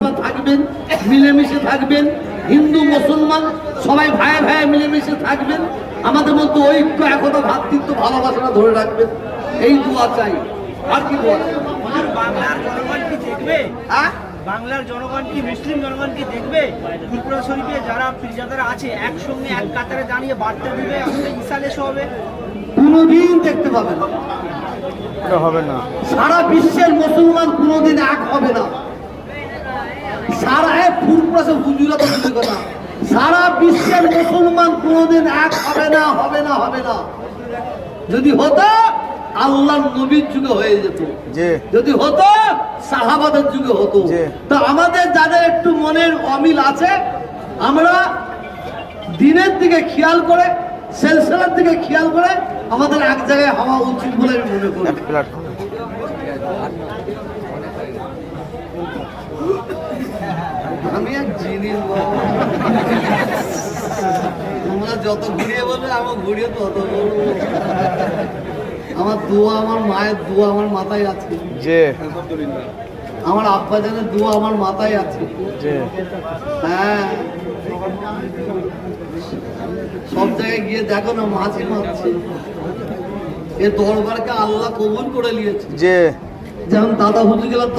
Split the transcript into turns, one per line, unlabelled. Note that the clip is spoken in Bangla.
থাকবেন, মিলেমিশে থাকবেন, হিন্দু মুসলমান সবাই ভাই ভাই মিলেমিশে থাকবেন, আমাদের মধ্যে ঐক্য একতা ভ্রাতৃত্ব ভালোবাসাটা ধরে রাখবেন, এই দোয়া চাই। আর কি দোয়া?
বাংলার জনগণ কি দেখবে?
হ্যাঁ,
বাংলার জনগণ কি, মুসলিম জনগণ কি দেখবে ফুরফুরা শরীফে যারা পীরজাদারা আছে একসঙ্গে এক কাতারে দাঁড়িয়ে বার্তা দিবে, আসলে ইসালে হবে?
কোনোদিন দেখতে পাবে না,
হবে না।
সারা বিশ্বের মুসলমান কোনোদিন এক হবে না। সারা ফুরফুরা হুজুরা তো বুঝে কথা, সারা বিশ্বের মুসলমান কোনোদিন এক হবে না, হবে না, হবে না। যদি হতো আল্লাহর নবীর যুগে হয়ে যেত, যদি হতো সাহাবাদের যুগে হতো। তো আমাদের যাদের একটু মনের অমিল আছে, আমরা দিনের দিকে খেয়াল করে, সেলসেলার দিকে খেয়াল করে আমাদের এক জায়গায় হওয়া উচিত বলে আমি মনে করি। আমি এক জিনিস, তোমরা যত ঘুরিয়ে বলবে আমার ঘুরিয়ে তত বলবো। আমার দোয়া, আমার মায়ের দোয়া আমার মাথায় আছে, আমার আব্বাজানের দোয়া আমার মাথায় আছে। হ্যাঁ, সব জায়গায় গিয়ে দেখো না মাছি মারছে, এ দরবারকে আল্লাহ কবুল করে নিয়েছে। যেমন দাদা হুজুর গেলাম